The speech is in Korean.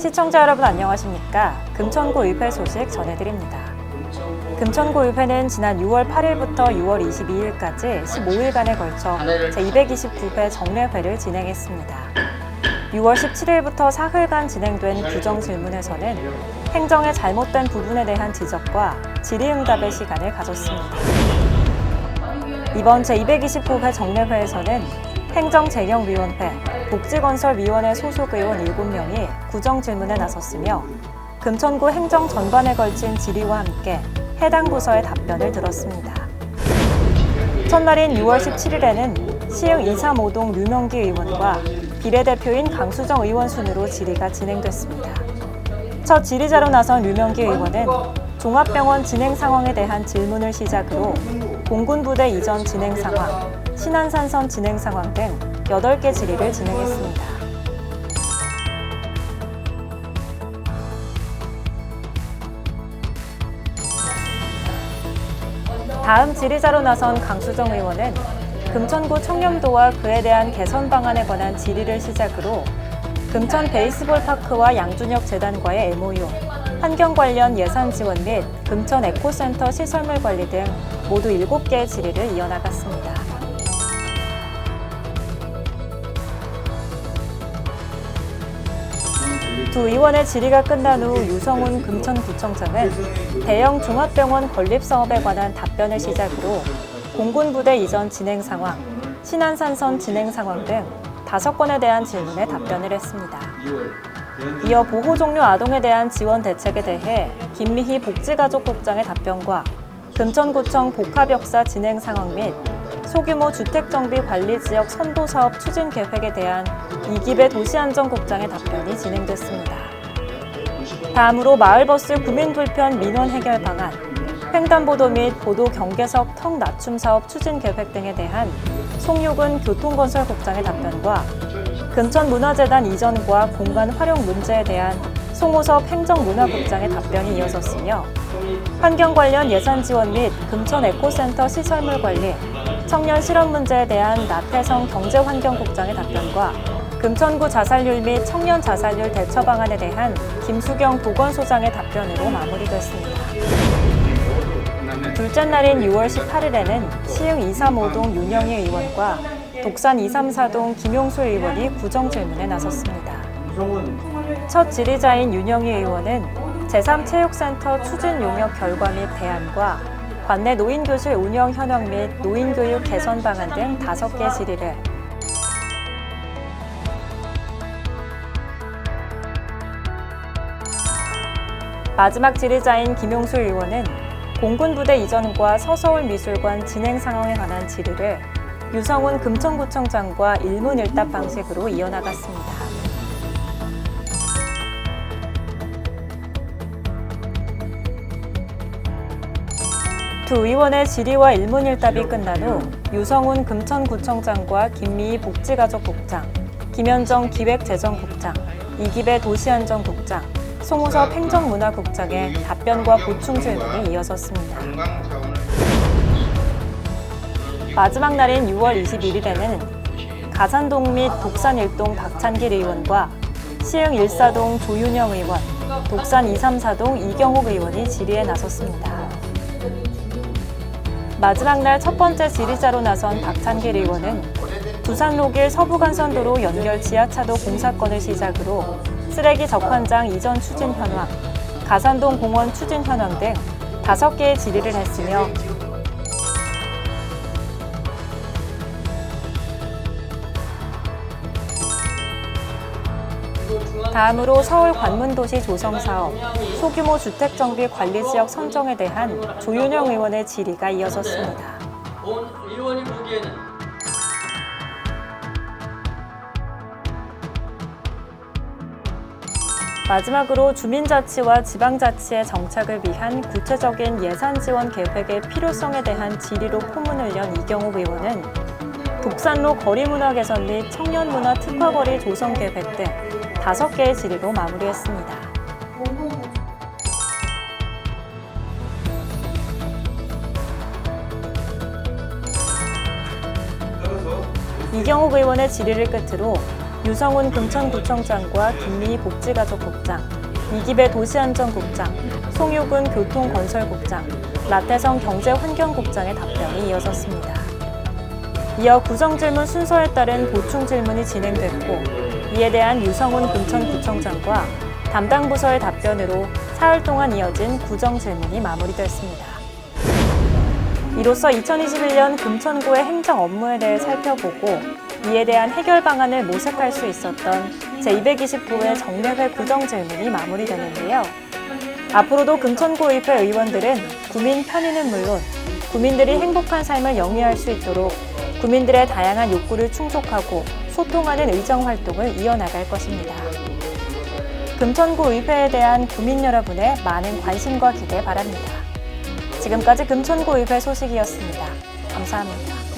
시청자 여러분 안녕하십니까? 금천구 의회 소식 전해드립니다. 금천구 의회는 지난 6월 8일부터 6월 22일까지 15일간에 걸쳐 제229회 정례회를 진행했습니다. 6월 17일부터 사흘간 진행된 규정질문에서는 행정의 잘못된 부분에 대한 지적과 질의응답의 시간을 가졌습니다. 이번 제229회 정례회에서는 행정재경위원회, 복지건설위원회 소속 의원 7명이 구정질문에 나섰으며 금천구 행정 전반에 걸친 질의와 함께 해당 부서의 답변을 들었습니다. 첫날인 6월 17일에는 시흥 235동 류명기 의원과 비례대표인 강수정 의원 순으로 질의가 진행됐습니다. 첫 질의자로 나선 류명기 의원은 종합병원 진행 상황에 대한 질문을 시작으로 공군부대 이전 진행 상황, 신안산선 진행 상황 등 8개 질의를 진행했습니다. 다음 질의자로 나선 강수정 의원은 금천구 청렴도와 그에 대한 개선 방안에 관한 질의를 시작으로 금천 베이스볼 파크와 양준혁 재단과의 MOU, 환경 관련 예산 지원 및 금천 에코센터 시설물 관리 등 모두 7개의 질의를 이어나갔습니다. 두 의원의 질의가 끝난 후 유성훈 금천구청장은 대형 종합병원 건립 사업에 관한 답변을 시작으로 공군부대 이전 진행 상황, 신안산선 진행 상황 등 5건에 대한 질문에 답변을 했습니다. 이어 보호 종료 아동에 대한 지원 대책에 대해 김미희 복지가족국장의 답변과 금천구청 복합역사 진행 상황 및 소규모 주택정비 관리지역 선도사업 추진 계획에 대한 이기배 도시안전국장의 답변이 진행됐습니다. 다음으로 마을버스 구민불편 민원 해결 방안, 횡단보도 및 보도 경계석 턱 낮춤 사업 추진 계획 등에 대한 송유근 교통건설국장의 답변과 금천문화재단 이전과 공간 활용 문제에 대한 송호섭 행정문화국장의 답변이 이어졌으며 환경 관련 예산 지원 및 금천 에코센터 시설물 관리, 청년 실업 문제에 대한 나태성 경제환경국장의 답변과 금천구 자살률 및 청년 자살률 대처 방안에 대한 김수경 보건소장의 답변으로 마무리됐습니다. 둘째 날인 6월 18일에는 시흥 235동 윤영희 의원과 독산 234동 김용술 의원이 구정질문에 나섰습니다. 첫 질의자인 윤영희 의원은 제3체육센터 추진 용역 결과 및 대안과 관내 노인교실 운영 현황 및 노인교육 개선 방안 등 5개 질의를, 마지막 질의자인 김용술 의원은 공군부대 이전과 서서울미술관 진행 상황에 관한 질의를 유성훈 금천구청장과 일문일답 방식으로 이어나갔습니다. 두 의원의 질의와 일문일답이 끝난 후 유성훈 금천구청장과 김미희 복지가족국장, 김현정 기획재정국장, 이기배 도시안전국장, 송호섭 행정문화국장의 답변과 보충 질문이 이어졌습니다. 마지막 날인 6월 21일에는 가산동 및 독산 1동 박찬길 의원과 시흥 1사동 조윤영 의원, 독산 234동 이경옥 의원이 질의에 나섰습니다. 마지막 날 첫 번째 질의자로 나선 박찬길 의원은 두산로길 서부간선도로 연결 지하차도 공사건을 시작으로 쓰레기 적환장 이전 추진 현황, 가산동 공원 추진 현황 등 5개의 질의를 했으며 다음으로 서울 관문도시 조성 사업, 소규모 주택정비 관리지역 선정에 대한 조윤영 의원의 질의가 이어졌습니다. 의원이 보기에는 마지막으로 주민자치와 지방자치의 정착을 위한 구체적인 예산 지원 계획의 필요성에 대한 질의로 포문을 연 이경욱 의원은 독산로 거리문화 개선 및 청년문화 특화거리 조성 계획 등 5개의 질의로 마무리했습니다. 이경욱 의원의 질의를 끝으로 유성훈 금천구청장과 김미희 복지가족국장, 이기배 도시안전국장, 송유근 교통건설국장, 라태성 경제환경국장의 답변이 이어졌습니다. 이어 구정질문 순서에 따른 보충질문이 진행됐고, 이에 대한 유성훈 금천구청장과 담당 부서의 답변으로 사흘 동안 이어진 구정질문이 마무리됐습니다. 이로써 2021년 금천구의 행정 업무에 대해 살펴보고 이에 대한 해결 방안을 모색할 수 있었던 제229회 정례회 구정질문이 마무리되는데요. 앞으로도 금천구의회 의원들은 구민 편의는 물론 구민들이 행복한 삶을 영위할 수 있도록 구민들의 다양한 욕구를 충족하고 소통하는 의정 활동을 이어나갈 것입니다. 금천구의회에 대한 구민 여러분의 많은 관심과 기대 바랍니다. 지금까지 금천구의회 소식이었습니다. 감사합니다.